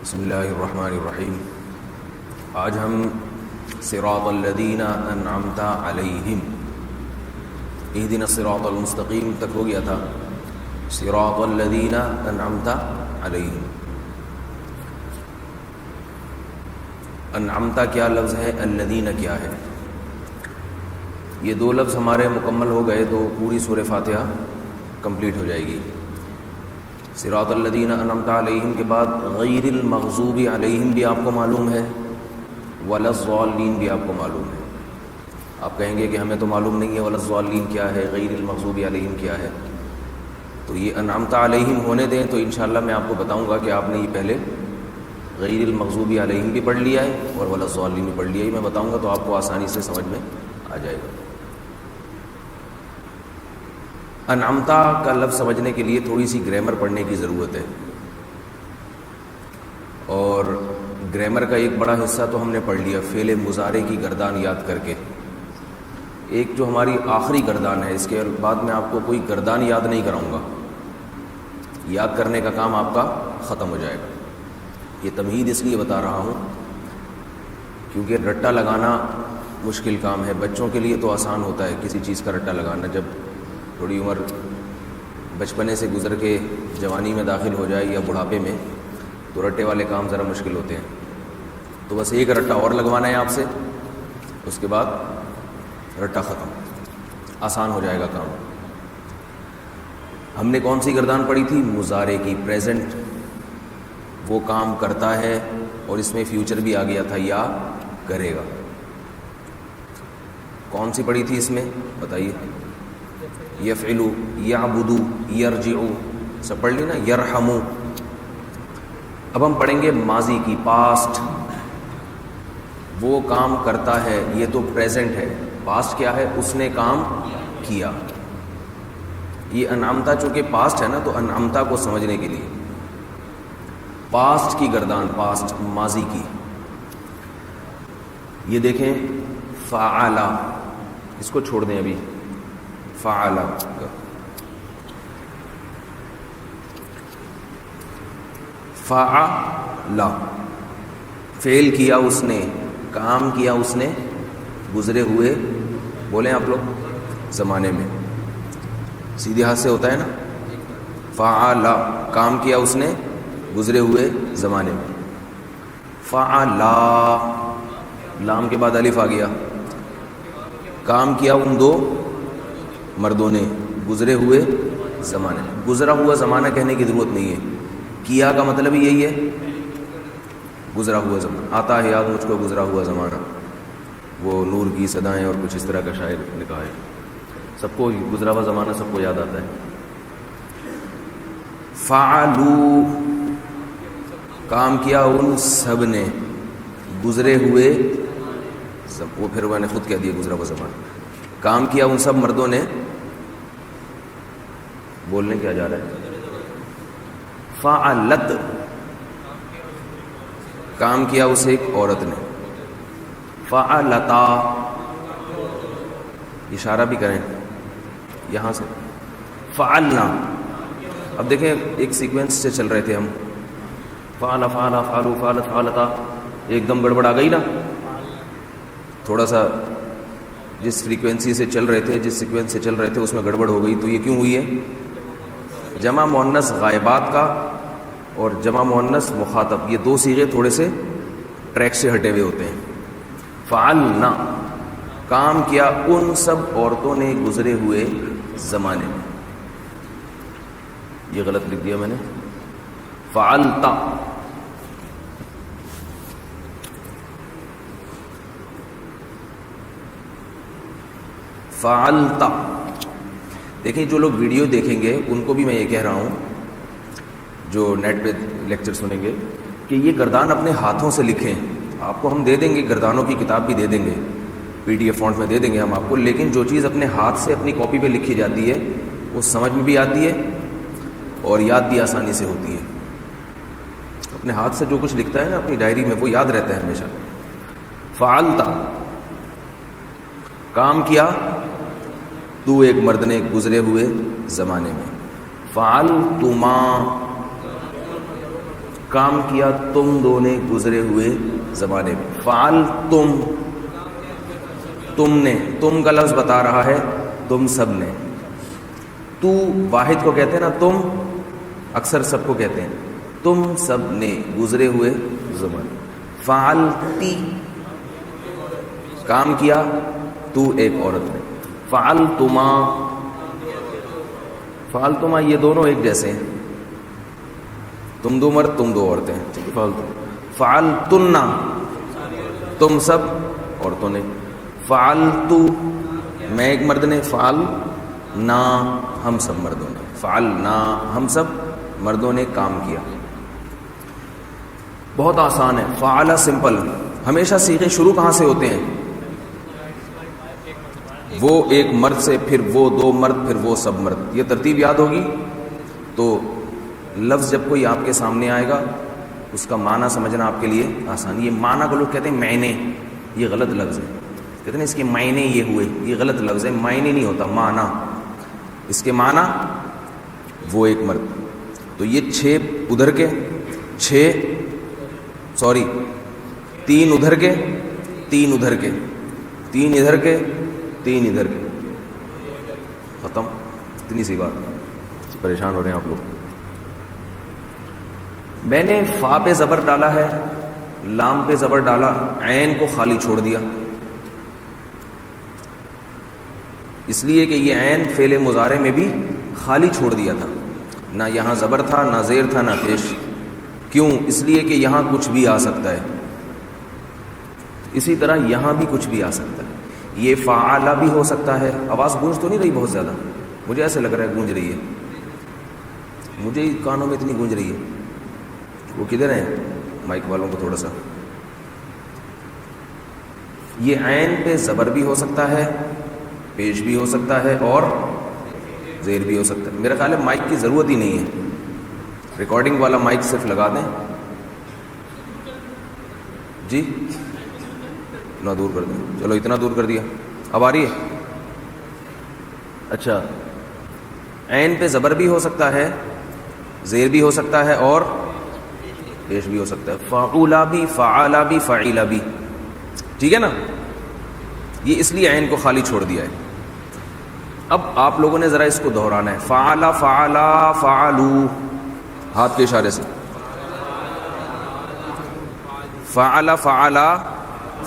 بسم اللہ الرحمن الرحیم. آج ہم صراط الذین انعمت علیہم اہدنا الصراط المستقیم تک ہو گیا تھا. صراط الذین انعمت علیہم. انعمت کیا لفظ ہے, الذین کیا ہے؟ یہ دو لفظ ہمارے مکمل ہو گئے تو پوری سورہ فاتحہ کمپلیٹ ہو جائے گی. صراط الذین انعمت علیہم کے بعد غیر المغضوب علیہم بھی آپ کو معلوم ہے, ولا الضالین بھی آپ کو معلوم ہے. آپ کہیں گے کہ ہمیں تو معلوم نہیں ہے ولا الضالین کیا ہے, غیر المغضوب علیہم کیا ہے. تو یہ انعمت علیہم ہونے دیں تو انشاءاللہ میں آپ کو بتاؤں گا کہ آپ نے یہ پہلے غیر المغضوب علیہم بھی پڑھ لیا ہے اور ولا الضالین بھی پڑھ لیا ہے. میں بتاؤں گا تو آپ کو آسانی سے سمجھ میں آ جائے گا. انعمتا کا لفظ سمجھنے کے لیے تھوڑی سی گرامر پڑھنے کی ضرورت ہے, اور گرامر کا ایک بڑا حصہ تو ہم نے پڑھ لیا فعل مضارع کی گردان یاد کر کے. ایک جو ہماری آخری گردان ہے, اس کے بعد میں آپ کو کوئی گردان یاد نہیں کراؤں گا, یاد کرنے کا کام آپ کا ختم ہو جائے گا. یہ تمہید اس لیے بتا رہا ہوں کیونکہ رٹا لگانا مشکل کام ہے. بچوں کے لیے تو آسان ہوتا ہے کسی چیز کا رٹا لگانا, جب تھوڑی عمر بچپنے سے گزر کے جوانی میں داخل ہو جائے یا بڑھاپے میں تو رٹے والے کام ذرا مشکل ہوتے ہیں. تو بس ایک رٹا اور لگوانا ہے آپ سے, اس کے بعد رٹا ختم, آسان ہو جائے گا کام. ہم نے کون سی گردان پڑھی تھی؟ مضارع کی, پریزنٹ. وہ کام کرتا ہے اور اس میں فیوچر بھی آ گیا تھا, یا کرے گا. کون سی پڑھی تھی اس میں بتائیے؟ یفعلو, یعبدو, یرجعو, سب پڑھ لی نا. یرحمو. اب ہم پڑھیں گے ماضی کی, پاسٹ. وہ کام کرتا ہے, یہ تو پریزنٹ ہے. پاسٹ کیا ہے؟ اس نے کام کیا. یہ انعمتا چونکہ پاسٹ ہے نا, تو انعمتا کو سمجھنے کے لیے پاسٹ کی گردان, پاسٹ ماضی کی. یہ دیکھیں فعلا, اس کو چھوڑ دیں ابھی. فعلا, فعلا, فعل کیا اس نے, کام کیا اس نے گزرے ہوئے, بولیں آپ لوگ, زمانے میں. سیدھے ہاتھ سے ہوتا ہے نا. فعلا, کام کیا اس نے گزرے ہوئے زمانے میں. فعلا, لام کے بعد الف آ گیا. کام کیا ان دو مردوں نے گزرے ہوئے زمانے میں. گزرا ہوا زمانہ کہنے کی ضرورت نہیں ہے, کیا کا مطلب ہی یہی ہے, گزرا ہوا زمانہ. آتا ہے یاد مجھ کو گزرا ہوا زمانہ, وہ نور کی صدائیں اور کچھ اس طرح کا شاعر نے کہا ہے. سب کو گزرا ہوا زمانہ سب کو یاد آتا ہے. فعلو, کام کیا ان سب نے گزرے ہوئے, وہ پھر میں نے خود کہہ دیا گزرا ہوا زمانہ. کام کیا ان سب مردوں نے, بولنے کیا جا رہا ہے؟ فعلت, کام کیا اس ایک عورت نے. فعلتا, اشارہ بھی کریں یہاں سے. فعلنا, اب دیکھیں ایک سیکوینس سے چل رہے تھے ہم. فعلا, فعلا, فعلو, فعلت, فعلتا, ایک دم گڑبڑ آ گئی نا. تھوڑا سا جس فریکوینسی سے چل رہے تھے, جس سیکوینس سے چل رہے تھے اس میں گڑبڑ ہو گئی. تو یہ کیوں ہوئی ہے؟ جمع مؤنث غائبات کا اور جمع مؤنث مخاطب, یہ دو صیغے تھوڑے سے ٹریک سے ہٹے ہوئے ہوتے ہیں. فعلنا, کام کیا ان سب عورتوں نے گزرے ہوئے زمانے میں. یہ غلط لکھ دیا میں نے. فعلتا, فعلتا. دیکھیں جو لوگ ویڈیو دیکھیں گے ان کو بھی میں یہ کہہ رہا ہوں, جو نیٹ پہ لیکچر سنیں گے, کہ یہ گردان اپنے ہاتھوں سے لکھیں. آپ کو ہم دے دیں گے, گردانوں کی کتاب بھی دے دیں گے, پی ڈی ایف فونٹ میں دے دیں گے ہم آپ کو, لیکن جو چیز اپنے ہاتھ سے اپنی کاپی پہ لکھی جاتی ہے وہ سمجھ میں بھی آتی ہے اور یاد بھی آسانی سے ہوتی ہے. اپنے ہاتھ سے جو کچھ لکھتا ہے نا اپنی ڈائری میں, وہ یاد رہتا ہے ہمیشہ. فعلتا, کام کیا تو ایک مرد نے گزرے ہوئے زمانے میں. فعلتما, کام کیا تم دو نے گزرے ہوئے زمانے میں. فعل تم، تم نے، تم کا لفظ بتا رہا ہے تم سب نے. تو واحد کو کہتے ہیں نا، تم اکثر سب کو کہتے ہیں. تم سب نے گزرے ہوئے زمانے. فعلتی کام کیا تو ایک عورت نے. فعلتما، فعلتما یہ دونوں ایک جیسے ہیں، تم دو مرد تم دو عورتیں. فعلتن تم سب عورتوں نے. فعلتو میں ایک مرد نے. فعلنا ہم سب مردوں نے. فعلنا ہم سب مردوں نے کام کیا. بہت آسان ہے. فعل سمپل. ہمیشہ صیغے شروع کہاں سے ہوتے ہیں؟ وہ ایک مرد سے، پھر وہ دو مرد، پھر وہ سب مرد. یہ ترتیب یاد ہوگی تو لفظ جب کوئی آپ کے سامنے آئے گا اس کا معنی سمجھنا آپ کے لیے آسان. یہ معنی کو لوگ کہتے ہیں معنی، یہ غلط لفظ ہے. کہتے ہیں اس کے معنی یہ ہوئے، یہ غلط لفظ ہے. معنی نہیں ہوتا، معنی. اس کے معنی وہ ایک مرد. تو یہ 6 ادھر کے، 3 ادھر کے، 3 ادھر کے، 3 ادھر کے، 3 ادھر کے. ختم. اتنی سی بات. پریشان ہو رہے ہیں آپ لوگ. میں نے فا پہ زبر ڈالا ہے، لام پہ زبر ڈالا، عین کو خالی چھوڑ دیا. اس لیے کہ یہ عین فعل مضارع میں بھی خالی چھوڑ دیا تھا. نہ یہاں زبر تھا، نہ زیر تھا، نہ پیش. کیوں؟ اس لیے کہ یہاں کچھ بھی آ سکتا ہے. اسی طرح یہاں بھی کچھ بھی آ سکتا ہے. یہ فعالہ بھی ہو سکتا ہے. آواز گونج تو نہیں رہی بہت زیادہ؟ مجھے ایسے لگ رہا ہے گونج رہی ہے. مجھے کانوں میں اتنی گونج رہی ہے. وہ کدھر ہیں مائک والوں کو تھوڑا سا. یہ عین پہ زبر بھی ہو سکتا ہے، پیش بھی ہو سکتا ہے، اور زیر بھی ہو سکتا ہے. میرا خیال ہے مائک کی ضرورت ہی نہیں ہے. ریکارڈنگ والا مائک صرف لگا دیں. جی اتنا دور کر دیں. چلو اتنا دور کر دیا. اب آ رہی ہے؟ اچھا. عین پہ زبر بھی ہو سکتا ہے، زیر بھی ہو سکتا ہے، اور پیش بھی ہو سکتا ہے. فعولا بھی، فعالا بھی، فعیلا بھی. ٹھیک ہے نا؟ یہ اس لیے عین کو خالی چھوڑ دیا ہے. اب آپ لوگوں نے ذرا اس کو دہرانا ہے. فعلا، فعلا، فعلو، ہاتھ کے اشارے سے. فعلا، فعلا،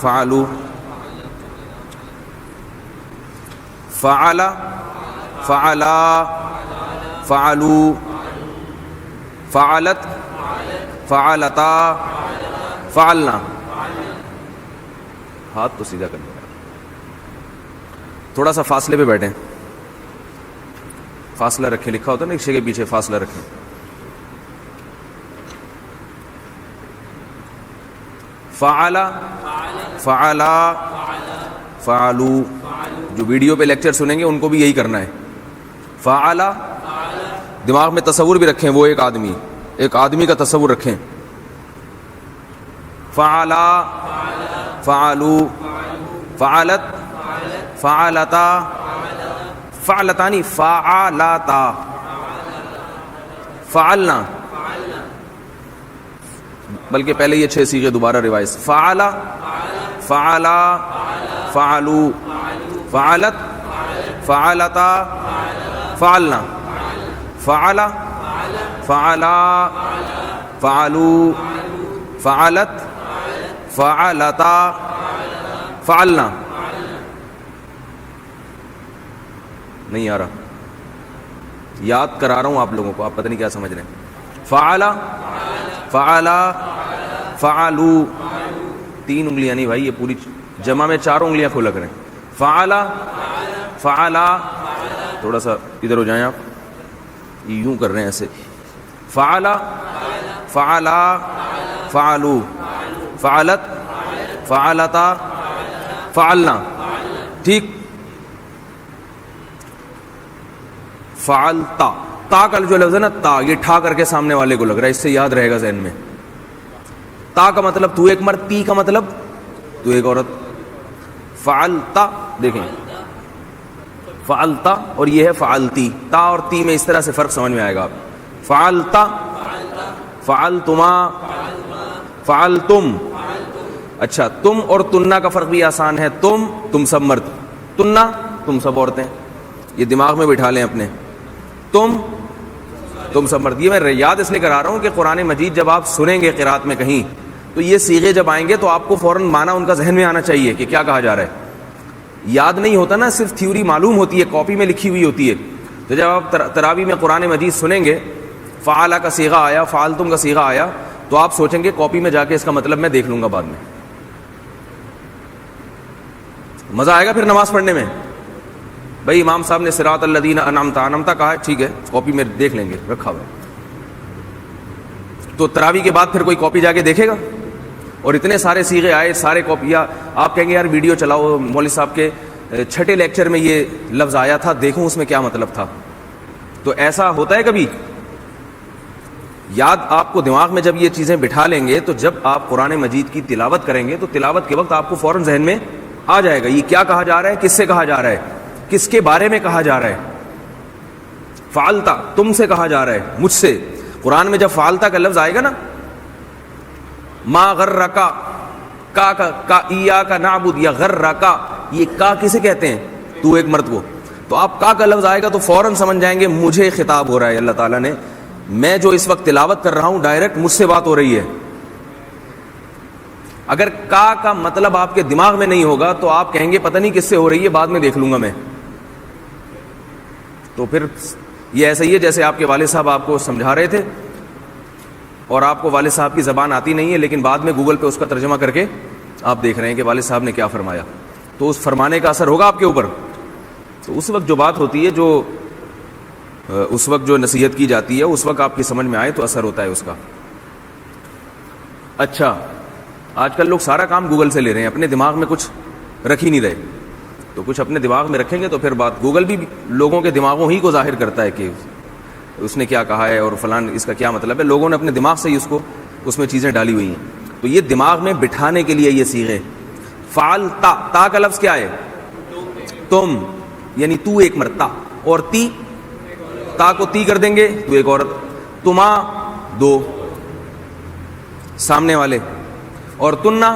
فعلو. فعلا، فعلا، فعلو. فعلت، فعلتا، فعلنا. ہاتھ تو سیدھا کرنا. تھوڑا سا فاصلے پہ بیٹھیں. فاصلہ رکھیں. لکھا ہوتا ہے نا رکشے کے پیچھے فاصلہ رکھیں. فعلا، فعلا، فعلو. جو ویڈیو پہ لیکچر سنیں گے ان کو بھی یہی کرنا ہے. فعلا. دماغ میں تصور بھی رکھیں، وہ ایک آدمی کا تصور رکھیں. فعلا، فعلو، فعلت، فعلتا، فعلتانی، فعلتا، فعلنا. بلکہ پہلے یہ 6 صیغے دوبارہ ریوائز. فعلا، فعلا، فعلو، فعلت، فعلتا، فعلنا. فعلا، فعلا، فعلو، فعلت، فعلتا، فعلنا. نہیں آ رہا؟ یاد کرا رہا ہوں آپ لوگوں کو، آپ پتہ نہیں کیا سمجھ رہے ہیں. فعلا، فعلا، فعلو. 3 انگلیاں نہیں بھائی، یہ پوری جمع میں 4 انگلیاں کھول رہے ہیں. فعلا، فعلا. تھوڑا سا ادھر ہو جائیں آپ. یہ یوں کر رہے ہیں ایسے. فعلا، فعلا، فعلو، فعلت، فعلتا، فعلنا. ٹھیک. فعلتا. تا کا جو لفظ ہے نا، تا، یہ ٹھا کر کے سامنے والے کو لگ رہا ہے. اس سے یاد رہے گا ذہن میں. تا کا مطلب تو ایک مرد، تی کا مطلب تو ایک عورت. فعلتا دیکھیں، فعلتا اور یہ ہے فعلتی. تا اور تی میں اس طرح سے فرق سمجھ میں آئے گا آپ. فعلتا، فعلتما، فعلتم. اچھا تم اور تننا کا فرق بھی آسان ہے. تم سب مرد، تننا تم سب عورتیں. یہ دماغ میں بٹھا لیں اپنے. تم سب مرد. یہ میں یاد اس لیے کرا رہا ہوں کہ قرآن مجید جب آپ سنیں گے قرات میں کہیں تو یہ صیغے جب آئیں گے تو آپ کو فوراً معنی ان کا ذہن میں آنا چاہیے کہ کیا کہا جا رہا ہے. یاد نہیں ہوتا نا، صرف تھیوری معلوم ہوتی ہے، کاپی میں لکھی ہوئی ہوتی ہے. تو جب آپ تراویح میں قرآن مجید سنیں گے، فعلا کا صیغہ آیا، فعلتم کا صیغہ آیا، تو آپ سوچیں گے کاپی میں جا کے اس کا مطلب میں دیکھ لوں گا بعد میں. مزہ آئے گا پھر نماز پڑھنے میں. بھائی امام صاحب نے صراط الذین انعمت کہا ہے، ٹھیک ہے کاپی میں دیکھ لیں گے، رکھا ہوا. تو تراویح کے بعد پھر کوئی کاپی جا کے دیکھے گا؟ اور اتنے سارے صیغے آئے، سارے کاپیاں. آپ کہیں گے یار ویڈیو چلاؤ، مولوی صاحب کے چھٹے لیکچر میں یہ لفظ آیا تھا، دیکھوں اس میں کیا مطلب تھا. تو ایسا ہوتا ہے کبھی؟ یاد آپ کو دماغ میں جب یہ چیزیں بٹھا لیں گے تو جب آپ قرآن مجید کی تلاوت کریں گے تو تلاوت کے وقت آپ کو فوراً ذہن میں آ جائے گا یہ کیا کہا جا رہا ہے، کس سے کہا جا رہا ہے، کس کے بارے میں کہا جا رہا ہے. فعلتا تم سے کہا جا رہا ہے، مجھ سے. قرآن میں جب فعلتا کا لفظ آئے گا نا، ما غرکا، کا ایاک نعبد یا غرکا، یہ کا کسے کہتے ہیں؟ تو ایک مرد کو. تو آپ کا لفظ آئے گا تو فوراً سمجھ جائیں گے مجھے خطاب ہو رہا ہے اللہ تعالیٰ نے. میں جو اس وقت تلاوت کر رہا ہوں ڈائریکٹ مجھ سے بات ہو رہی ہے. اگر کا مطلب آپ کے دماغ میں نہیں ہوگا تو آپ کہیں گے پتہ نہیں کس سے ہو رہی ہے، بعد میں دیکھ لوں گا میں. تو پھر یہ ایسا ہی ہے جیسے آپ کے والد صاحب آپ کو سمجھا رہے تھے اور آپ کو والد صاحب کی زبان آتی نہیں ہے، لیکن بعد میں گوگل پہ اس کا ترجمہ کر کے آپ دیکھ رہے ہیں کہ والد صاحب نے کیا فرمایا. تو اس فرمانے کا اثر ہوگا آپ کے اوپر. تو اس وقت جو بات ہوتی ہے، جو اس وقت جو نصیحت کی جاتی ہے، اس وقت آپ کی سمجھ میں آئے تو اثر ہوتا ہے اس کا. اچھا آج کل لوگ سارا کام گوگل سے لے رہے ہیں، اپنے دماغ میں کچھ رکھ ہی نہیں رہے. تو کچھ اپنے دماغ میں رکھیں گے تو پھر بات. گوگل بھی لوگوں کے دماغوں ہی کو ظاہر کرتا ہے کہ اس نے کیا کہا ہے اور فلان اس کا کیا مطلب ہے. لوگوں نے اپنے دماغ سے ہی اس میں چیزیں ڈالی ہوئی ہیں. تو یہ دماغ میں بٹھانے کے لیے یہ صیغے. فعل تا کا لفظ کیا ہے؟ تم، یعنی تو ایک مرتا. اور تی، تا کو تی کر دیں گے تو ایک عورت. تما دو سامنے والے. اور تننا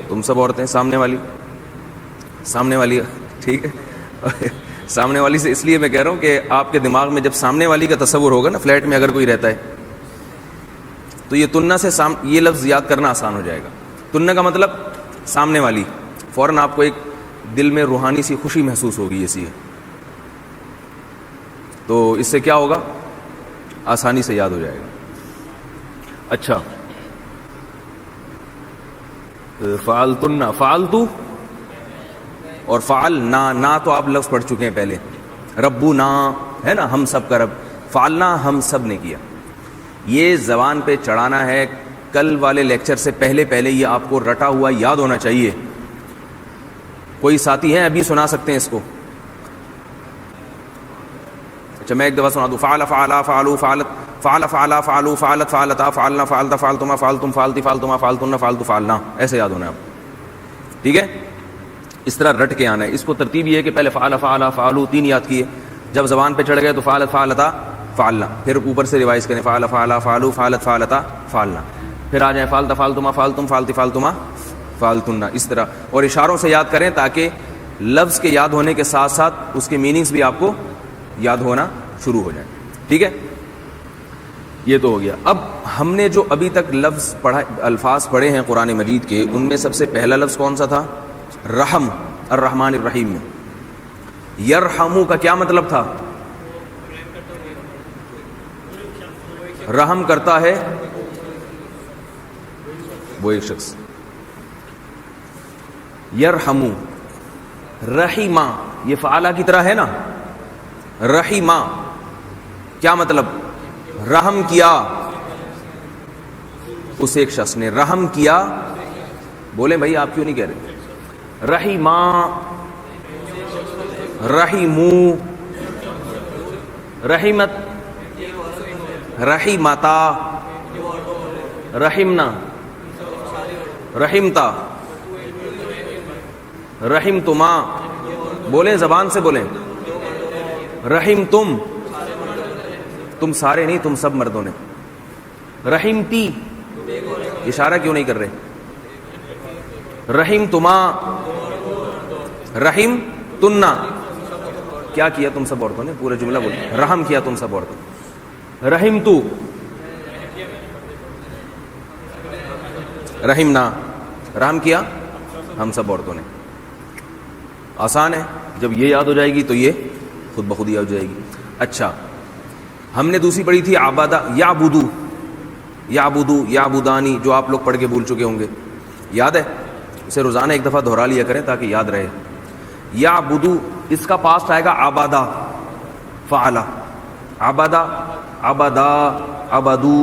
تم سب عورتیں. سامنے والی ٹھیک ہے. سامنے والی سے اس لیے میں کہہ رہا ہوں کہ آپ کے دماغ میں جب سامنے والی کا تصور ہوگا نا، فلیٹ میں اگر کوئی رہتا ہے تو یہ تننا سے یہ لفظ یاد کرنا آسان ہو جائے گا. تننا کا مطلب سامنے والی. فوراً آپ کو ایک دل میں روحانی سی خوشی محسوس ہوگی ایسی ہے. تو اس سے کیا ہوگا؟ آسانی سے یاد ہو جائے گا. اچھا فعلتن، فعلتو اور فعلنا. نا تو آپ لفظ پڑھ چکے ہیں پہلے. ربنا ہے نا، ہم سب کا رب. فعلنا ہم سب نے کیا. یہ زبان پہ چڑھانا ہے. کل والے لیکچر سے پہلے یہ آپ کو رٹا ہوا یاد ہونا چاہیے. کوئی ساتھی ہیں ابھی سنا سکتے ہیں اس کو؟ اچھا میں ایک دفعہ سنا دوں. فعل فعلا فعلو فعلت فعل فعلا فعلو فعلت فعلتا فعلنا فعلتا فعلتما فعلتم فعلتی فعلتما فعلتن فعلتو فعلنا. ایسے یاد ہونا ہے آپ. ٹھیک ہے، اس طرح رٹ کے آنا ہے. اس کو ترتیب یہ ہے کہ پہلے فعل فعلا فعلو 3 یاد کیے، جب زبان پہ چڑھ گئے تو فعلت فعلتا فعلنا، پھر اوپر سے ریوائز کریں فعل فعلا فعلو فعلت فعلتا فعلنا، پھر آ جائیں فعلتا فعلتما فعلتم فعلتی فعلتما فعلتن. اس طرح اور اشاروں سے یاد کریں تاکہ لفظ کے یاد ہونے کے ساتھ ساتھ اس کے میننگز بھی آپ کو یاد ہونا شروع ہو جائیں. ٹھیک ہے، یہ تو ہو گیا. اب ہم نے جو ابھی تک لفظ پڑھا، الفاظ پڑھے ہیں قرآن مجید کے، ان میں سب سے پہلا لفظ کون سا تھا؟ رحم. الرحمن الرحیم میں یرحمو کا کیا مطلب تھا؟ رحم کرتا ہے وہ ایک شخص. یرحمو. رحیمہ یہ فعلا کی طرح ہے نا. رحیمہ کیا مطلب؟ رحم کیا. اس ایک شخص نے رحم کیا. بولیں بھائی آپ کیوں نہیں کہہ رہے؟ رحیمہ، رحیمو، رحمت، رحیمتا، رحمنا، رحمتا، رحمتما. بولیں زبان سے بولیں. رحمتم، تم سارے نہیں، تم سب مردوں نے. رحمتی اشارہ کیوں نہیں کر رہے؟ رحمتما، رحم تننا، کیا کیا تم سب عورتوں نے؟ پورا جملہ بولو، رحم کیا تم سب عورتوں نے. رحمتو، رحمنا، رحم کیا ہم سب عورتوں نے. آسان ہے، جب یہ یاد ہو جائے گی تو یہ خود بخود یاد ہو جائے گی. اچھا، ہم نے دوسری پڑھی تھی عبادہ، یعبدو، یعبدو، یعبدانی، جو آپ لوگ پڑھ کے بھول چکے ہوں گے. یاد ہے؟ اسے روزانہ ایک دفعہ دہرا لیا کریں تاکہ یاد رہے. یعبدو، اس کا پاسٹ آئے گا عبادہ، فعلا، عبادہ، عبدا، عبدو،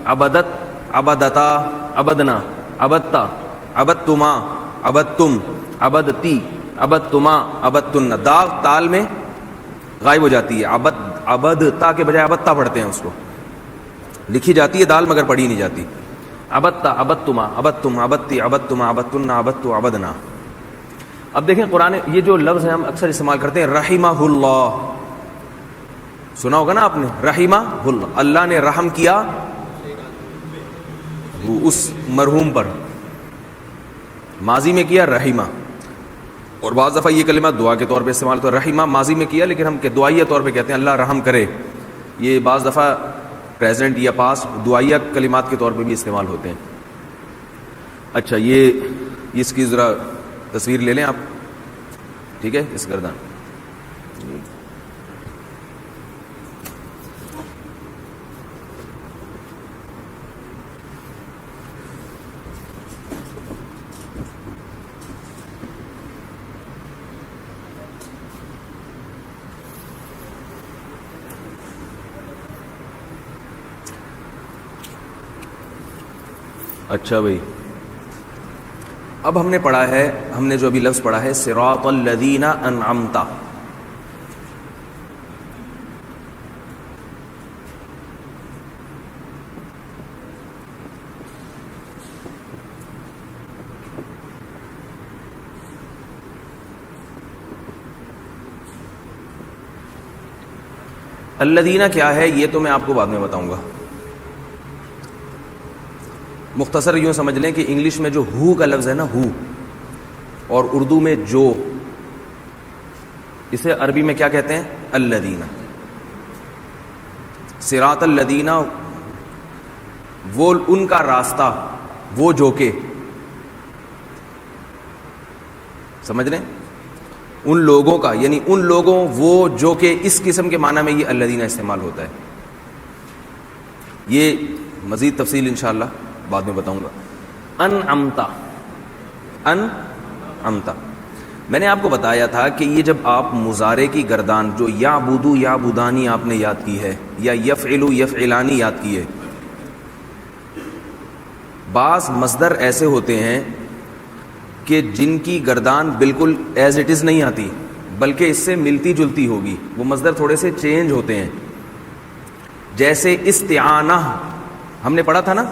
عبدت، عبدتا، عبدنا، عبدتا، عبدتما، عبدتم، عبدتی، عبدتما، عبدتن. داغ تال میں غائب ہو جاتی ہے. عبدتا کے بجائے عبدتا پڑھتے ہیں، اس کو لکھی جاتی ہے دال مگر پڑھی نہیں جاتی. عبدتا، عبدتما، عبدتم، عبدتی، عبدتما، عبدتن، عبدتو، عبدنا. اب دیکھیں قرآن، یہ جو لفظ ہے ہم اکثر استعمال کرتے ہیں، رحمہ اللہ، سنا ہوگا نا آپ نے، رحمہ اللہ، اللہ نے رحم کیا اس مرحوم پر. ماضی میں کیا رحمہ، اور بعض دفعہ یہ کلمہ دعا کے طور پہ استعمال ہوتا ہے. رحمہ ماضی میں کیا، لیکن ہم دعائیہ طور پہ کہتے ہیں اللہ رحم کرے. یہ بعض دفعہ پریزنٹ یا پاسٹ دعائیہ کلمات کے طور پہ بھی استعمال ہوتے ہیں. اچھا، یہ اس کی ذرا تصویر لے لیں آپ، ٹھیک ہے، اس گردان. اچھا بھائی، اب ہم نے پڑھا ہے، ہم نے جو ابھی لفظ پڑھا ہے صراط الذین انعمت، الذین کیا ہے یہ تو میں آپ کو بعد میں بتاؤں گا. مختصر یوں سمجھ لیں کہ انگلش میں جو ہو کا لفظ ہے نا، ہو، اور اردو میں جو، اسے عربی میں کیا کہتے ہیں؟ الذین. صراط الذین، وہ ان کا راستہ، وہ جو کہ، سمجھ لیں، ان لوگوں کا، یعنی ان لوگوں، وہ جو کہ، اس قسم کے معنی میں یہ الذین استعمال ہوتا ہے. یہ مزید تفصیل انشاءاللہ بعد میں بتاؤں گا. انعمتا، انعمتا، میں نے آپ کو بتایا تھا کہ یہ جب آپ مضارع کی گردان جو یعبدو، یعبدانی آپ نے یاد کی ہے، یا یفعلو، یفعلانی یاد کی ہے، بعض مصدر ایسے ہوتے ہیں کہ جن کی گردان بالکل ایز اٹ از نہیں آتی بلکہ اس سے ملتی جلتی ہوگی. وہ مصدر تھوڑے سے چینج ہوتے ہیں. جیسے استعانہ ہم نے پڑھا تھا نا،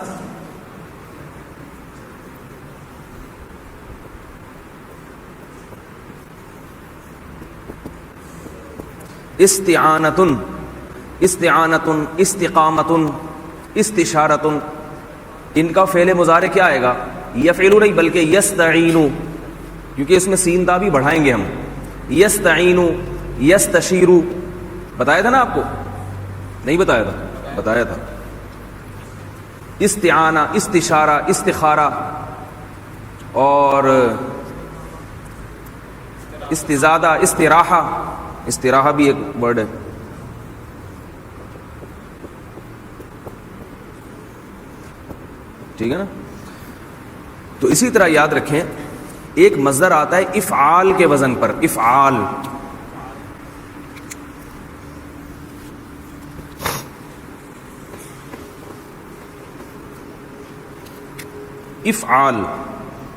استعانتن، استعانتن، استقامتن، استشارتن، ان کا فعل مضارع کیا آئے گا؟ یفعلو نہیں بلکہ یستعینو، کیونکہ اس میں سین تا بھی بڑھائیں گے ہم. یستعینو، یستشیرو، بتایا تھا نا آپ کو؟ نہیں بتایا تھا؟ بتایا تھا. استعانہ، استشارہ، استخارہ، اور استزادہ، استراحہ، استراحہ بھی ایک ورڈ ہے. ٹھیک ہے نا؟ تو اسی طرح یاد رکھیں، ایک مصدر آتا ہے افعال کے وزن پر. افعال، افعال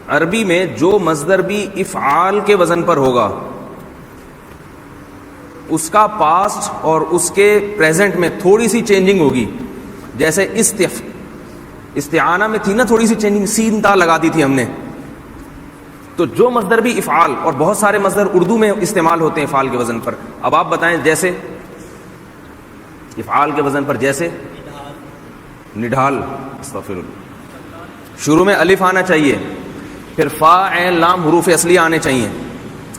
عربی میں جو مصدر بھی افعال کے وزن پر ہوگا اس کا پاسٹ اور اس کے پریزنٹ میں تھوڑی سی چینجنگ ہوگی. جیسے استعانہ میں تھی نا تھوڑی سی چینجنگ، سین تا لگا دی تھی ہم نے. تو جو مصدر بھی افعال، اور بہت سارے مصدر اردو میں استعمال ہوتے ہیں افعال کے وزن پر. اب آپ بتائیں، جیسے افعال کے وزن پر، جیسے نڈھال، استغفر اللہ. شروع میں الف آنا چاہیے، پھر فا عین لام حروف اصلی آنے چاہیے.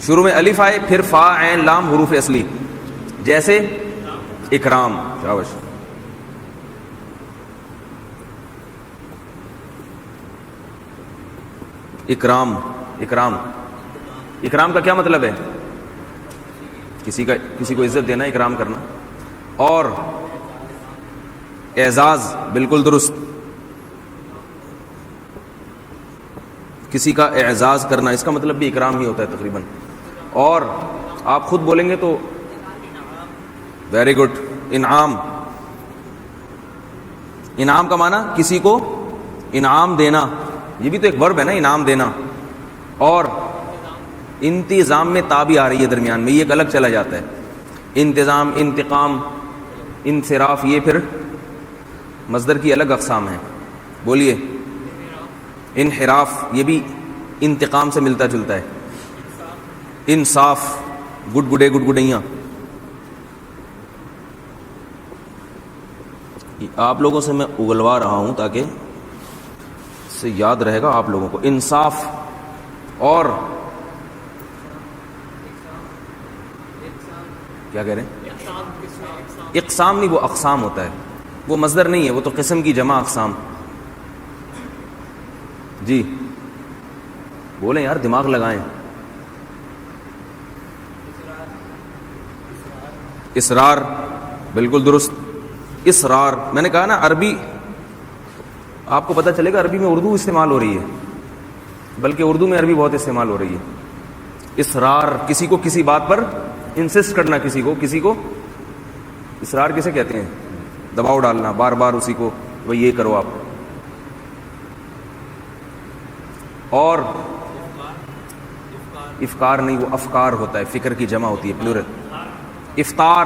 شروع میں الف آئے پھر فا عین لام حروف اصلی، جیسے اکرام. شاباش. اکرام، اکرام، اکرام کا کیا مطلب ہے؟ کسی کو عزت دینا، اکرام کرنا. اور اعزاز، بالکل درست، کسی کا اعزاز کرنا، اس کا مطلب بھی اکرام ہی ہوتا ہے تقریباً. اور آپ خود بولیں گے تو ویری گڈ، انعام. انعام کا معنی کسی کو انعام دینا، یہ بھی تو ایک ورب ہے نا، انعام دینا. اور انتظام میں تا بھی آ رہی ہے درمیان میں، یہ ایک الگ چلا جاتا ہے. انتظام، انتقام، انصراف، یہ پھر مصدر کی الگ اقسام ہیں. بولیے. انحراف، یہ بھی انتقام سے ملتا جلتا ہے. انصاف، گڈ گڈیاں. آپ لوگوں سے میں اگلوا رہا ہوں تاکہ اس سے یاد رہے گا آپ لوگوں کو. انصاف. اور کیا کہہ رہے ہیں؟ اقسام نہیں، وہ اقسام ہوتا ہے، وہ مصدر نہیں ہے، وہ تو قسم کی جمع اقسام. جی بولیں یار، دماغ لگائیں. اسرار، بالکل درست. اسرار، میں نے کہا نا عربی، آپ کو پتہ چلے گا عربی میں اردو استعمال ہو رہی ہے، بلکہ اردو میں عربی بہت استعمال ہو رہی ہے. اسرار، کسی کو کسی بات پر انسسٹ کرنا، کسی کو اسرار کسے کہتے ہیں؟ دباؤ ڈالنا، بار بار اسی کو بھئی یہ کرو آپ. اور افکار نہیں، وہ افکار ہوتا ہے، فکر کی جمع ہوتی ہے، پلورل. افطار،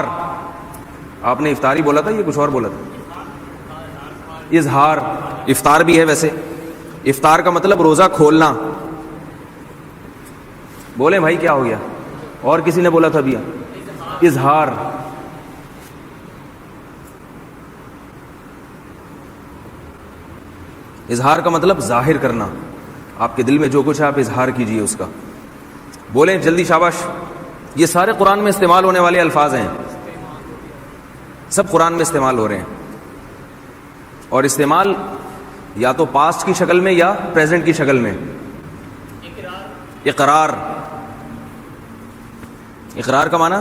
آپ نے افطاری بولا تھا، یہ کچھ اور بولا تھا. اظہار، افطار بھی ہے ویسے. افطار کا مطلب روزہ کھولنا. بولیں بھائی کیا ہو گیا؟ اور کسی نے بولا تھا بھی اظہار. اظہار کا مطلب ظاہر کرنا، آپ کے دل میں جو کچھ ہے آپ اظہار کیجئے اس کا. بولیں جلدی، شاباش. یہ سارے قرآن میں استعمال ہونے والے الفاظ ہیں، سب قرآن میں استعمال ہو رہے ہیں. اور استعمال یا تو پاسٹ کی شکل میں یا پریزنٹ کی شکل میں. اقرار، اقرار کا معنی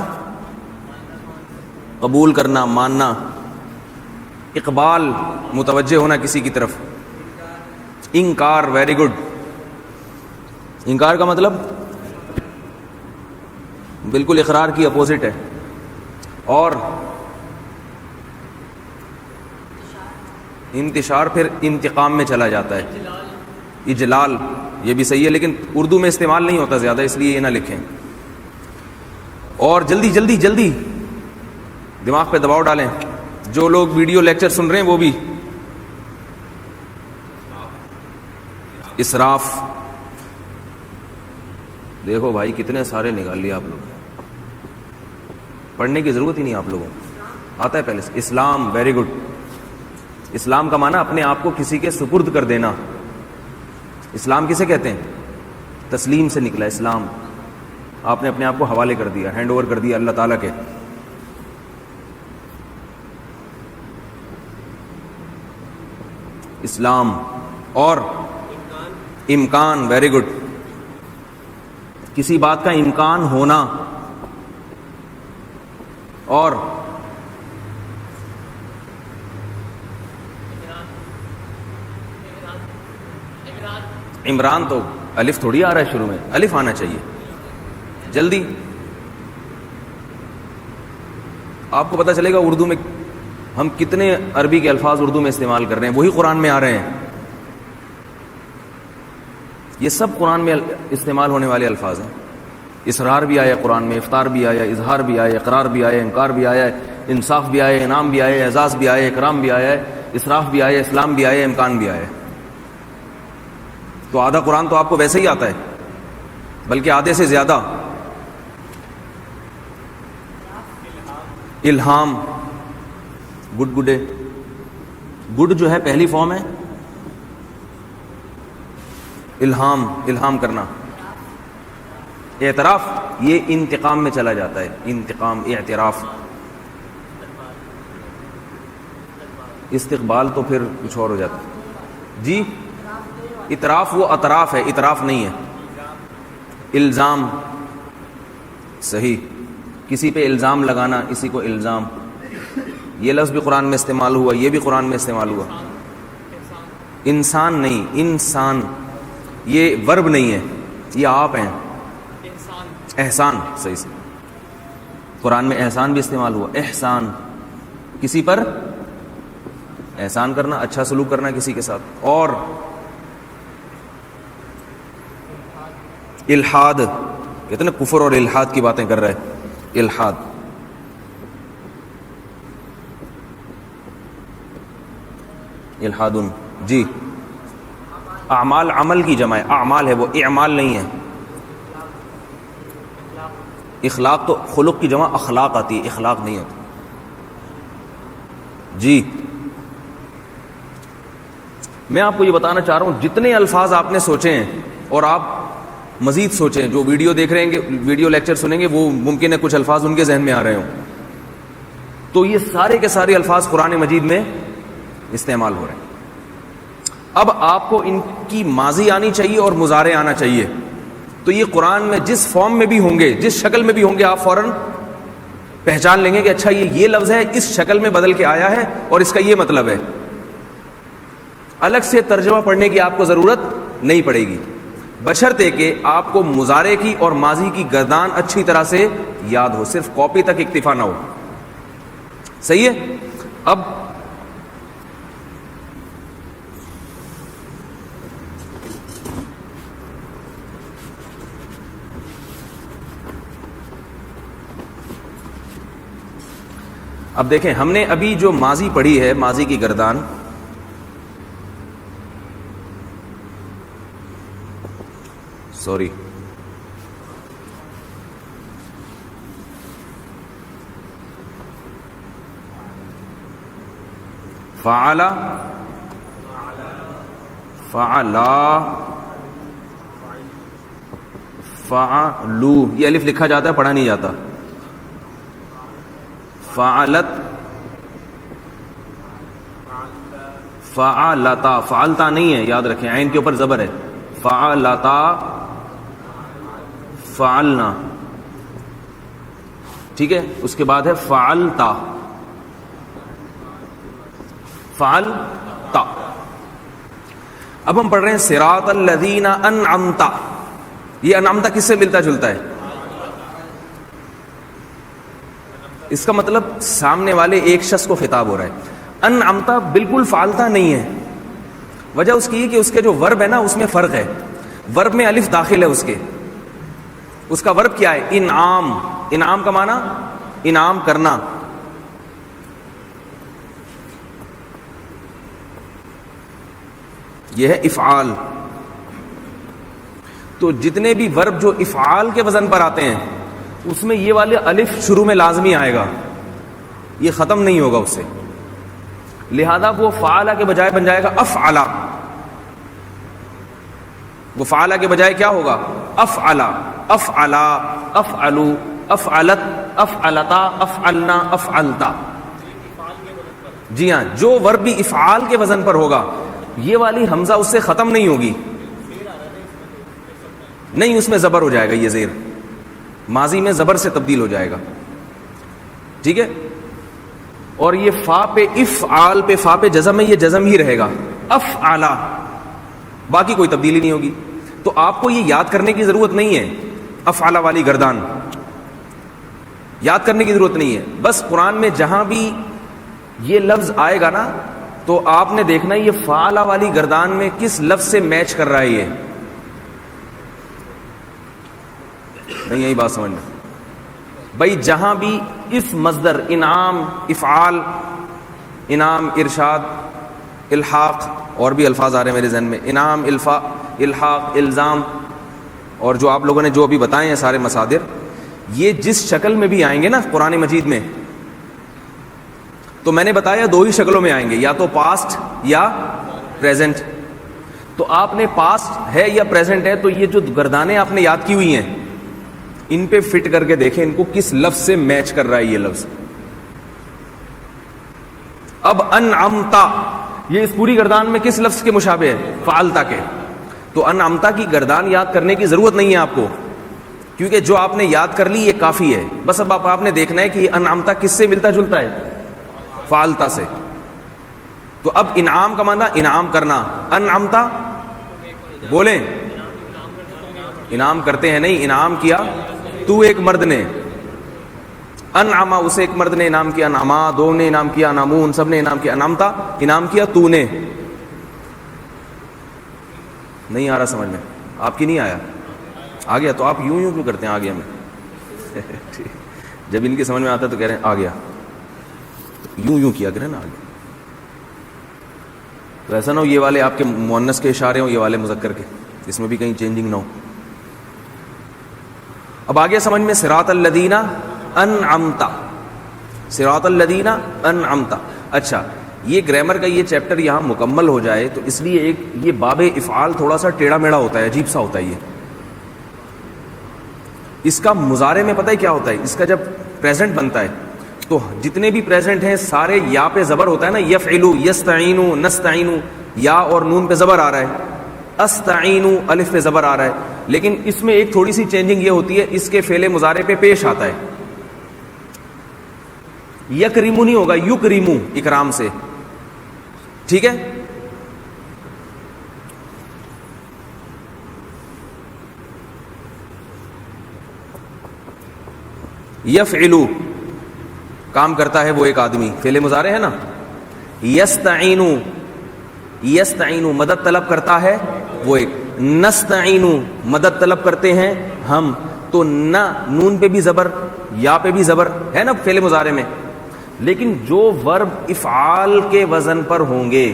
قبول کرنا، ماننا. اقبال، متوجہ ہونا کسی کی طرف. انکار، ویری گڈ. انکار کا مطلب بالکل اقرار کی اپوزٹ ہے. اور انتشار پھر انتقام میں چلا جاتا ہے. اجلال، یہ بھی صحیح ہے لیکن اردو میں استعمال نہیں ہوتا زیادہ، اس لیے یہ نہ لکھیں. اور جلدی جلدی جلدی دماغ پہ دباؤ ڈالیں. جو لوگ ویڈیو لیکچر سن رہے ہیں وہ بھی. اسراف، دیکھو بھائی کتنے سارے نکال لیے آپ لوگ، پڑھنے کی ضرورت ہی نہیں آپ لوگوں کو، آتا ہے پہلے سے. اسلام، ویری گڈ. اسلام کا معنی اپنے آپ کو کسی کے سپرد کر دینا. اسلام کسے کہتے ہیں؟ تسلیم سے نکلا اسلام. آپ نے اپنے آپ کو حوالے کر دیا، ہینڈ اوور کر دیا اللہ تعالیٰ کے. اسلام. اور امکان، ویری گڈ. کسی بات کا امکان ہونا. اور عمران، تو الف تھوڑی آ رہا ہے شروع میں، الف آنا چاہیے. جلدی، آپ کو پتہ چلے گا اردو میں ہم کتنے عربی کے الفاظ اردو میں استعمال کر رہے ہیں، وہی قرآن میں آ رہے ہیں. یہ سب قرآن میں استعمال ہونے والے الفاظ ہیں. اسرار بھی آیا قرآن میں، افطار بھی آیا، اظہار بھی آیا، اقرار بھی آیا، انکار بھی آیا، انصاف بھی آیا، انعام بھی آیا، اعزاز بھی آیا، اکرام بھی آیا، اسراف بھی آیا، اسلام بھی آیا، امکان بھی آیا. تو آدھا قرآن تو آپ کو ویسے ہی آتا ہے، بلکہ آدھے سے زیادہ. الہام، گڈ گڈے. گڈ جو ہے پہلی فارم ہے الہام کرنا. اعتراف یہ انتقام میں چلا جاتا ہے, انتقام, اعتراف. استقبال تو پھر کچھ اور ہو جاتا ہے. جی اطراف وہ اطراف ہے, اطراف نہیں ہے. الزام, صحیح, کسی پہ الزام لگانا, اسی کو الزام. یہ لفظ بھی قرآن میں استعمال ہوا, یہ بھی قرآن میں استعمال ہوا. انسان نہیں, انسان یہ ورب نہیں ہے, یہ آپ ہیں. احسان, صحیح سے قرآن میں احسان بھی استعمال ہوا. احسان کسی پر احسان کرنا, اچھا سلوک کرنا کسی کے ساتھ. اور الحاد, کہتے ہیں کفر اور الحاد کی باتیں کر رہے ہیں. الحاد, الحادن. جی اعمال, عمل کی جمع ہے, اعمال ہے وہ, اعمال نہیں ہے. اخلاق تو خلق کی جمع اخلاق آتی ہے, اخلاق نہیں ہوتی. جی میں آپ کو یہ بتانا چاہ رہا ہوں, جتنے الفاظ آپ نے سوچے ہیں اور آپ مزید سوچیں, جو ویڈیو دیکھ رہے ہیں, ویڈیو لیکچر سنیں گے, وہ ممکن ہے کچھ الفاظ ان کے ذہن میں آ رہے ہوں, تو یہ سارے کے سارے الفاظ قرآن مجید میں استعمال ہو رہے ہیں. اب آپ کو ان کی ماضی آنی چاہیے اور مضارع آنا چاہیے. تو یہ قرآن میں جس فارم میں بھی ہوں گے, جس شکل میں بھی ہوں گے, آپ فوراً پہچان لیں گے کہ اچھا یہ لفظ ہے, اس شکل میں بدل کے آیا ہے اور اس کا یہ مطلب ہے. الگ سے ترجمہ پڑھنے کی آپ کو ضرورت نہیں پڑے گی, بشرطے کہ آپ کو مضارع کی اور ماضی کی گردان اچھی طرح سے یاد ہو, صرف کاپی تک اکتفا نہ ہو. صحیح ہے. اب دیکھیں, ہم نے ابھی جو ماضی پڑھی ہے, ماضی کی گردان, سوری, فعل, فعلا, فعلو, یہ الف لکھا جاتا ہے, پڑھا نہیں جاتا. فعلت, فعلتا, فعلتا نہیں ہے, یاد رکھیں عین کے اوپر زبر ہے. فعلتا, فعلنا, ٹھیک ہے. اس کے بعد ہے فعلتا, فعلتا. اب ہم پڑھ رہے ہیں صراط الذین انعمت. یہ انعمت کس سے ملتا جلتا ہے؟ اس کا مطلب سامنے والے ایک شخص کو خطاب ہو رہا ہے. انعمت بالکل فعلتا نہیں ہے. وجہ اس کی کہ اس کے جو ورب ہے نا, اس میں فرق ہے. ورب میں الف داخل ہے اس کے. اس کا ورب کیا ہے؟ انعام. انعام کا معنی انعام کرنا. یہ ہے افعال. تو جتنے بھی ورب جو افعال کے وزن پر آتے ہیں, اس میں یہ والے الف شروع میں لازمی آئے گا, یہ ختم نہیں ہوگا اس سے. لہذا وہ فعلا کے بجائے بن جائے گا افعلا. وہ فعلا کے بجائے کیا ہوگا؟ افعلا, افعلا, افعلو, افعلت, افعلتا, افعلنا, افعلتا. جی ہاں, جو ورب بھی افعال کے وزن پر ہوگا, یہ والی حمزہ اس سے ختم نہیں ہوگی. نہیں, اس میں زبر ہو جائے گا. یہ زیر ماضی میں زبر سے تبدیل ہو جائے گا. ٹھیک ہے. اور یہ فا پہ افعال پہ, فا پہ جزم ہے, یہ جزم ہی رہے گا. افعلا, باقی کوئی تبدیلی نہیں ہوگی. تو آپ کو یہ یاد کرنے کی ضرورت نہیں ہے. افعلا والی گردان یاد کرنے کی ضرورت نہیں ہے. بس قرآن میں جہاں بھی یہ لفظ آئے گا نا, تو آپ نے دیکھنا یہ فعلا والی گردان میں کس لفظ سے میچ کر رہا ہے. یہ نہیں, یہی بات سمجھنا بھائی. جہاں بھی اس مصدر انعام, افعال, انعام, ارشاد, الحاق, اور بھی الفاظ آ رہے ہیں میرے ذہن میں, انعام, الحاق, الزام, اور جو آپ لوگوں نے جو ابھی بتائے ہیں سارے مصادر, یہ جس شکل میں بھی آئیں گے نا قرآن مجید میں, تو تو میں نے بتایا دو ہی شکلوں میں آئیں گے, یا تو پاسٹ یا پریزنٹ. تو آپ نے پاسٹ ہے یا پریزنٹ ہے, تو یہ جو گردانیں آپ نے یاد کی ہوئی ہیں ان پہ فٹ کر کے دیکھیں ان کو کس لفظ سے میچ کر رہا ہے یہ لفظ. اب انعمتا, یہ اس پوری گردان میں کس لفظ کے مشابہ ہے؟ فعلتا کے. تو انعمتا کی گردان یاد کرنے کی ضرورت نہیں ہے آپ کو, کیونکہ جو آپ نے یاد کر لی یہ کافی ہے. بس اب آپ نے دیکھنا ہے کہ یہ انعمتا کس سے ملتا جلتا ہے؟ فعلتا سے. تو اب انعام کا معنی انعام کرنا, انعمتا بولیں انعام کرتے ہیں نہیں, انعام کیا تو ایک مرد نے, انعما اسے ایک مرد نے انعام کیا, انعما دو نے انعام کیا, انعمو ان سب نے انعام کیا, انعمتا انعام کیا تو نے. نہیں آ رہا سمجھ میں آپ کی؟ نہیں آیا؟ آ گیا. تو آپ یوں کیوں کرتے ہیں آ گیا میں؟ جب ان کی سمجھ میں آتا ہے تو کہہ رہے ہیں آ گیا, یوں کیا کریں نا آ گیا. تو ایسا نہ ہو یہ والے آپ کے مؤنث کے اشارے ہوں, یہ والے مذکر کے, اس میں بھی کہیں چینجنگ نہ ہو. اب آگے سمجھ میں, صراط الذین انعمتا, صراط الذین انعمتا. اچھا, یہ گرامر کا یہ چیپٹر یہاں مکمل ہو جائے تو اس لیے ایک یہ باب افعال تھوڑا سا ٹیڑھا میڑھا ہوتا ہے, عجیب سا ہوتا ہے. یہ اس کا مضارع میں پتہ ہے کیا ہوتا ہے, اس کا جب پریزنٹ بنتا ہے تو جتنے بھی پریزنٹ ہیں سارے یا پہ زبر ہوتا ہے نا, یفعلو, یستعینو, نستعینو, یا اور نون پہ زبر آ رہا ہے, استعینو الف پہ زبر آ رہا ہے. لیکن اس میں ایک تھوڑی سی چینجنگ یہ ہوتی ہے, اس کے فعل مضارع پہ پیش آتا ہے. یکرمو نہیں ہوگا, یکرمو اکرام سے. ٹھیک ہے, یفعلو کام کرتا ہے وہ ایک آدمی, فعل مضارع ہے نا. یستعینو, یستعینو مدد طلب کرتا ہے وہ ایک. نستعینو مدد طلب کرتے ہیں ہم. تو نہ نون پہ بھی زبر, یا پہ بھی زبر ہے نا فعل مضارع میں. لیکن جو ورب افعال کے وزن پر ہوں گے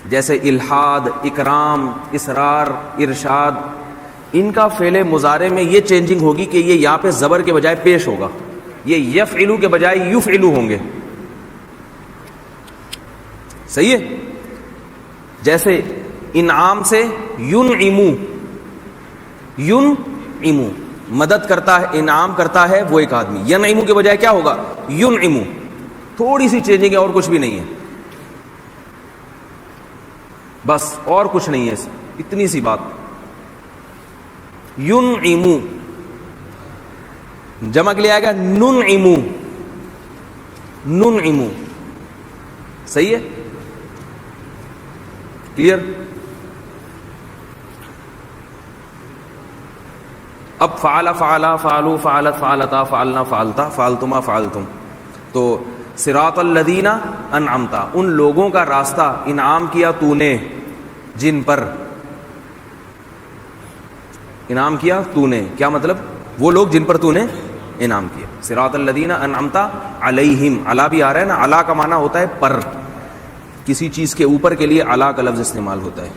جیسے الحاد, اکرام, اسرار, ارشاد, ان کا فعل مضارع میں یہ چینجنگ ہوگی کہ یہ یا پہ زبر کے بجائے پیش ہوگا, یہ یفعلو کے بجائے یفعلو ہوں گے. صحیح ہے. جیسے انعام سے ینعمو, ینعمو مدد کرتا ہے, انعام کرتا ہے وہ ایک آدمی. ینعمو کے بجائے کیا ہوگا؟ ینعمو. تھوڑی سی چینجنگ ہے اور کچھ بھی نہیں ہے, بس اور کچھ نہیں ہے, اتنی سی بات. ینعمو جمع کے لیے آئے گا ننعمو, ننعمو. صحیح ہے, کلیئر. اب فعل, فعلا, فعلو, فعلت, فعلتا, فعلنا, فعلتا, فعلتما, فعلتم. تو صراط الذین انعمتا, ان لوگوں کا راستہ انعام کیا تو نے جن پر, انعام کیا تو نے, کیا مطلب؟ وہ لوگ جن پر تو نے انعام کیا. صراط الذین انعمتا علیہم, علا بھی آ رہا ہے نا, علا کا معنی ہوتا ہے پر, کسی چیز کے اوپر کے لیے علا کا لفظ استعمال ہوتا ہے.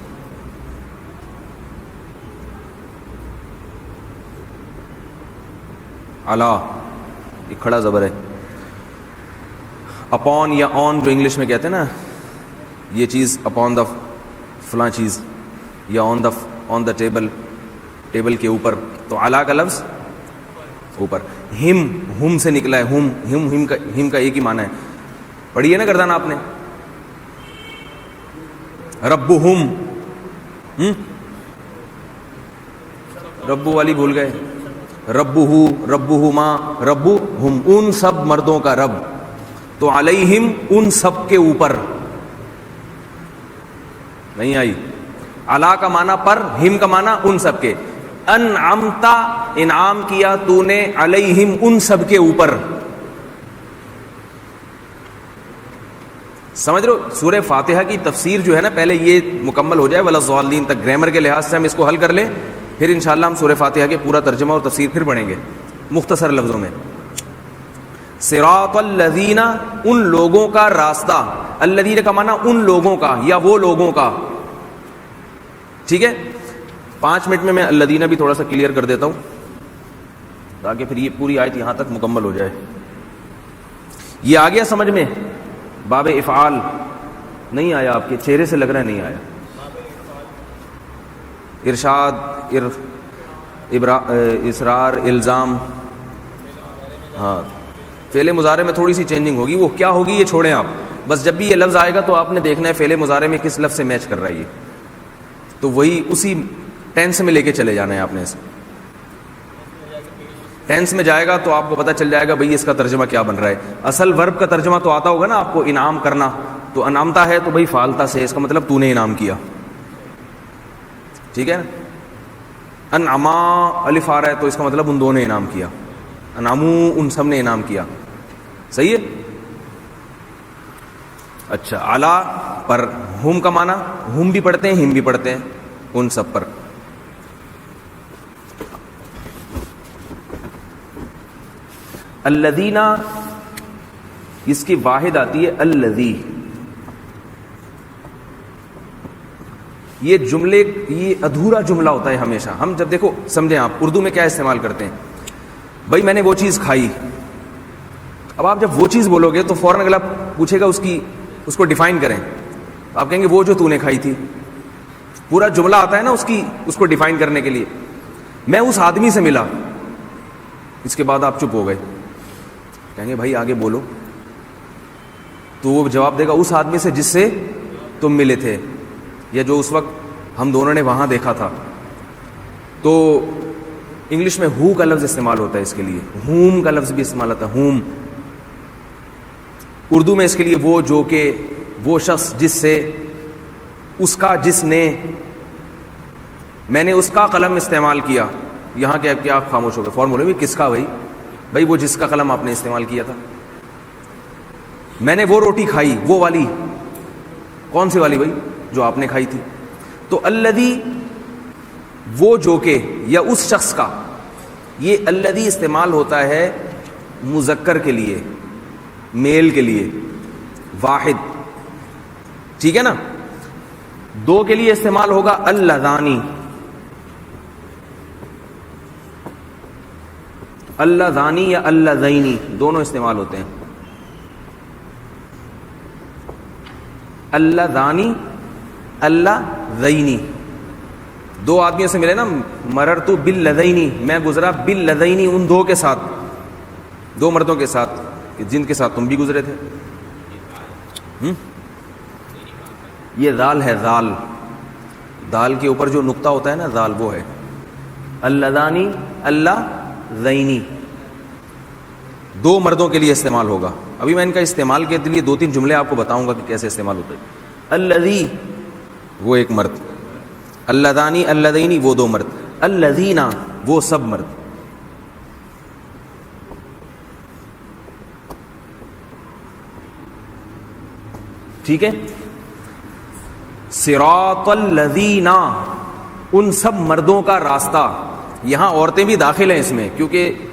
علا ایک کھڑا زبر ہے. اپون یا آن جو انگلش میں کہتے ہیں نا, یہ چیز اپون دا فلاں چیز, یا آن دا ٹیبل, ٹیبل کے اوپر, تو علا کا لفظ اوپر. ہم سے نکلا ہے, ہم کا ایک ہی معنی ہے. پڑھی ہے نا گردان آپ نے, ربہم, ربو والی بھول گئے, ربہو, ربہما, ربہم, ان سب مردوں کا رب. تو علیہم ان سب کے اوپر نہیں آئی. علا کا معنی پر, ہم کا معنی ان سب کے. انعمتا انعام کیا تو نے, علیہم ان سب کے اوپر. سمجھ رہے ہو؟ سورہ فاتحہ کی تفسیر جو ہے نا پہلے یہ مکمل ہو جائے وَلَضَّالِّينَ تک, گرامر کے لحاظ سے ہم اس کو حل کر لیں, پھر انشاءاللہ ہم سورہ فاتحہ کے پورا ترجمہ اور تفسیر پھر پڑھیں گے مختصر لفظوں میں. صراط الذین, ان لوگوں کا راستہ, الذین کا معنی ان لوگوں کا یا وہ لوگوں کا. ٹھیک ہے, 5 منٹ میں الذین بھی تھوڑا سا کلیئر کر دیتا ہوں تاکہ پھر یہ پوری آیت یہاں تک مکمل ہو جائے. یہ آ گیا سمجھ میں؟ باب افعال نہیں آیا؟ آپ کے چہرے سے لگ رہا ہے نہیں آیا. ارشاد، اصرار، الزام. ہاں فعل مضارع میں تھوڑی سی چینجنگ ہوگی. وہ کیا ہوگی یہ چھوڑیں آپ. بس جب بھی یہ لفظ آئے گا تو آپ نے دیکھنا ہے فعل مضارع میں کس لفظ سے میچ کر رہا ہے یہ، تو وہی اسی ٹینس میں لے کے چلے جانا ہے آپ نے. اس ٹینس میں جائے گا تو آپ کو پتہ چل جائے گا بھئی اس کا ترجمہ کیا بن رہا ہے. اصل ورب کا ترجمہ تو آتا ہوگا نا آپ کو، انعام کرنا. تو انعامتا ہے تو بھئی فعلتا سے، اس کا مطلب تو نے انعام کیا. ٹھیک ہے نا. انعما الف آ رہا ہے تو اس کا مطلب ان دونوں نے انعام کیا. انعامو ان سب نے انعام کیا. صحیح ہے. اچھا اعلیٰ پر ہم کا معنی ہم بھی پڑھتے ہیں ہم بھی پڑھتے ہیں ان سب پر. الذین اس کی واحد آتی ہے الذی. یہ جملے یہ ادھورا جملہ ہوتا ہے ہمیشہ. ہم جب دیکھو سمجھیں آپ اردو میں کیا استعمال کرتے ہیں، بھائی میں نے وہ چیز کھائی. اب آپ جب وہ چیز بولو گے تو فوراً اگلا پوچھے گا اس کو ڈیفائن کریں. آپ کہیں گے وہ جو تو نے کھائی تھی. پورا جملہ آتا ہے نا اس کو ڈیفائن کرنے کے لیے. میں اس آدمی سے ملا، اس کے بعد آپ چپ ہو گئے. کہیں گے بھائی آگے بولو. تو وہ جواب دے گا اس آدمی سے جس سے تم ملے تھے، یا جو اس وقت ہم دونوں نے وہاں دیکھا تھا. تو انگلش میں ہو کا لفظ استعمال ہوتا ہے اس کے لیے. ہوم کا لفظ بھی استعمال ہوتا ہے، ہوم. اردو میں اس کے لیے وہ جو کہ، وہ شخص جس سے، اس کا جس نے. میں نے اس کا قلم استعمال کیا. یہاں کیا آپ خاموش ہو گئے؟ فوراً بولے کس کا؟ بھائی وہ جس کا قلم آپ نے استعمال کیا تھا. میں نے وہ روٹی کھائی، وہ والی. کون سی والی بھائی؟ جو آپ نے کھائی تھی. تو الذی وہ جو کہ یا اس شخص کا. یہ الذی استعمال ہوتا ہے مذکر کے لیے، میل کے لیے، واحد. ٹھیک ہے نا. دو کے لیے استعمال ہوگا اللذانی. اللذانی یا اللذینی دونوں استعمال ہوتے ہیں. اللذانی اللذینی. دو آدمیوں سے ملے نا، مررتو باللذینی، میں گزرا باللذینی، ان دو کے ساتھ، دو مردوں کے ساتھ جن کے ساتھ تم بھی گزرے تھے. یہ ذال ہے، ذال. دال کے اوپر جو نقطہ ہوتا ہے نا ذال، وہ ہے اللذانی اللذینی. دو مردوں کے لیے استعمال ہوگا. ابھی میں ان کا استعمال کے لیے دو تین جملے آپ کو بتاؤں گا کہ کیسے استعمال ہوتا ہے. الذی وہ ایک مرد، اللذانی اللذینی وہ دو مرد، الذین وہ سب مرد. ٹھیک ہے. صراط الذین ان سب مردوں کا راستہ. یہاں عورتیں بھی داخل ہیں اس میں، کیونکہ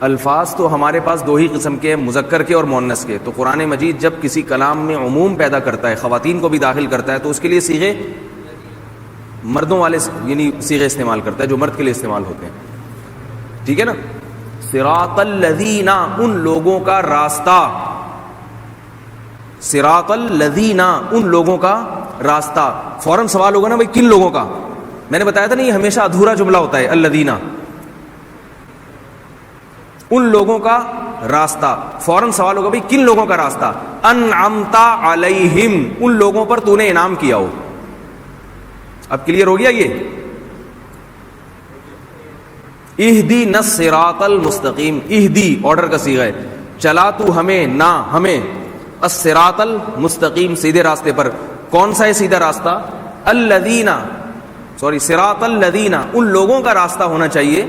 الفاظ تو ہمارے پاس دو ہی قسم کے، مذکر کے اور مؤنث کے. تو قرآن مجید جب کسی کلام میں عموم پیدا کرتا ہے، خواتین کو بھی داخل کرتا ہے، تو اس کے لیے صیغے مردوں والے یعنی صیغے استعمال کرتا ہے جو مرد کے لیے استعمال ہوتے ہیں. ٹھیک ہے نا. صراط الذین ان لوگوں کا راستہ. صراط الذین ان لوگوں کا راستہ. فوراً سوال ہوگا نا بھائی کن لوگوں کا؟ میں نے بتایا تھا نا یہ ہمیشہ ادھورا جملہ ہوتا ہے الذین. ان لوگوں کا راستہ. فوراً سوال ہوگا بھائی کن لوگوں کا راستہ؟ انعمت علیہم ان لوگوں پر تو نے انعام کیا ہو. اب کلیئر ہو گیا یہ؟ اہدینا الصراط المستقیم. اہدی آرڈر کا صیغہ ہے. چلا تو ہمیں، نہ ہمیں، الصراط المستقیم سیدھے راستے پر. کون سا ہے سیدھا راستہ؟ صراط الذین ان لوگوں کا راستہ ہونا چاہیے.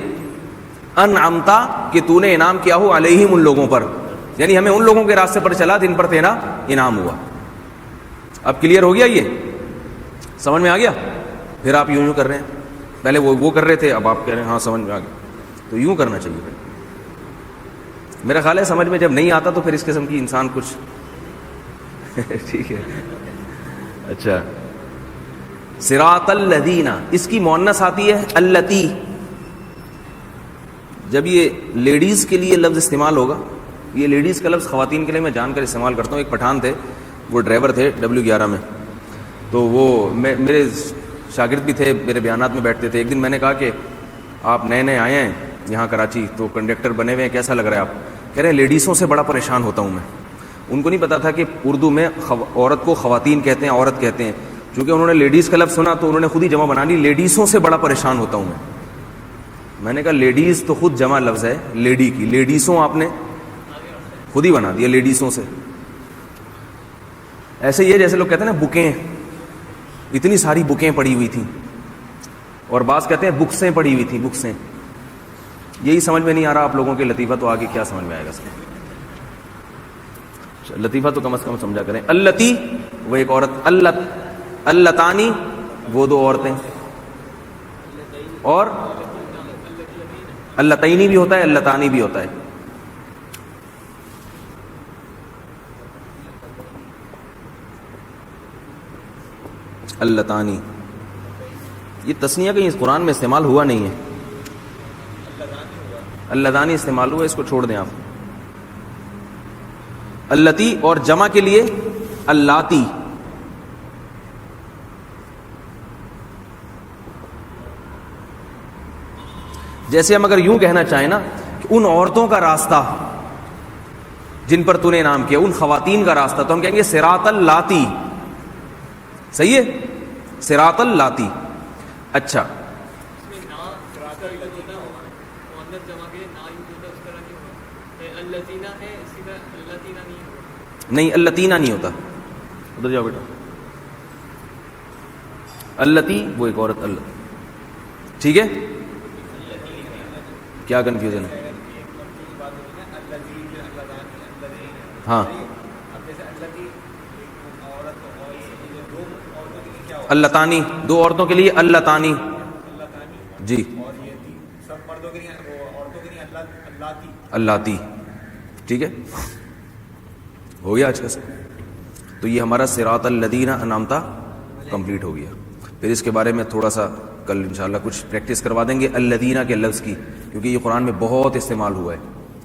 انعمتا کہ تو نے انعام کیا ہو، علیہم ان لوگوں پر، یعنی ہمیں ان لوگوں کے راستے پر چلا جن پر تیرا انعام ہوا. اب کلیئر ہو گیا یہ؟ سمجھ میں آ گیا؟ پھر آپ یوں کر رہے ہیں. پہلے وہ کر رہے تھے، اب آپ کہہ رہے ہیں ہاں سمجھ میں آ گیا. تو یوں کرنا چاہیے. میرا خیال ہے سمجھ میں جب نہیں آتا تو پھر اس قسم کی انسان کچھ ٹھیک ہے. اچھا صراط الذین اس کی مؤنث آتی ہے اللتی. جب یہ لیڈیز کے لیے لفظ استعمال ہوگا یہ لیڈیز کا لفظ خواتین کے لیے میں جان کر استعمال کرتا ہوں. ایک پٹھان تھے, وہ ڈرائیور تھے W11 میں, تو وہ میرے شاگرد بھی تھے, میرے بیانات میں بیٹھتے تھے. ایک دن میں نے کہا کہ آپ نئے نئے آئے ہیں یہاں کراچی, تو کنڈکٹر بنے ہوئے ہیں, کیسا لگ رہا ہے آپ؟ کہہ رہے ہیں لیڈیسوں سے بڑا پریشان ہوتا ہوں میں. ان کو نہیں پتا تھا کہ اردو میں عورت کو خواتین کہتے ہیں, عورت کہتے ہیں. چونکہ انہوں نے لیڈیز کا لفظ سنا تو انہوں نے خود ہی جمع بنا لی, لیڈیسوں سے بڑا پریشان ہوتا ہوں میں نے کہا لیڈیز تو خود جمع لفظ ہے لیڈی کی, لیڈیسوں آپ نے خود ہی بنا دیا لیڈیسوں سے. ایسے یہ جیسے لوگ کہتے ہیں نا بکیں, اتنی ساری بکیں پڑی ہوئی تھیں, اور بعض کہتے ہیں بکسیں پڑی ہوئی تھیں, بکسیں. یہی سمجھ میں نہیں آ رہا آپ لوگوں کے لطیفہ, تو آگے کیا سمجھ میں آئے گا سر؟ لطیفہ تو کم از کم سمجھا کریں. اللتی وہ ایک عورت, اللتانی وہ دو عورتیں, اور اللتینی بھی ہوتا ہے, اللتانی بھی ہوتا ہے. اللتانی یہ تسنیہ کہیں اس قرآن میں استعمال ہوا نہیں ہے, اللتانی استعمال ہوا, اس کو چھوڑ دیں آپ. اللتی اور جمع کے لیے اللاتی. جیسے ہم اگر یوں کہنا چاہیں نا کہ ان عورتوں کا راستہ جن پر تو نے انعام کیا, ان خواتین کا راستہ, تو ہم کہیں گے صراط اللاتی. صحیح ہے, صراط اللاتی. اچھا نہیں, اللتینہ نہیں ہوتا. ادھر جاؤ بیٹا. اللتی وہ ایک عورت, اللہ. ٹھیک ہے, کیا کنفیوژن ہے؟ ہاں, اللتانی دو عورتوں کے لیے اللتانی. جی, اللاتی. ٹھیک ہے, ہو گیا آج کا سر. تو یہ ہمارا صراط الذین انعمت کمپلیٹ ہو گیا. پھر اس کے بارے میں تھوڑا سا کل انشاءاللہ کچھ پریکٹس کروا دیں گے الذین کے لفظ کی, کیونکہ یہ قرآن میں بہت استعمال ہوا ہے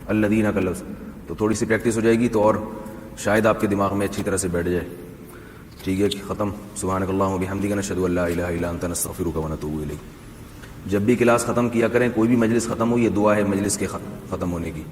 الذین کا لفظ. تو تھوڑی سی پریکٹس ہو جائے گی تو اور شاید آپ کے دماغ میں اچھی طرح سے بیٹھ جائے. ٹھیک ہے, ختم. سبحانک اللہم و بحمدک نشہد ان لا الہ الا انت نستغفرک و نتوب الیک. جب بھی کلاس ختم کیا کریں, کوئی بھی مجلس ختم ہو, یہ دعا ہے مجلس کے ختم ہونے کی.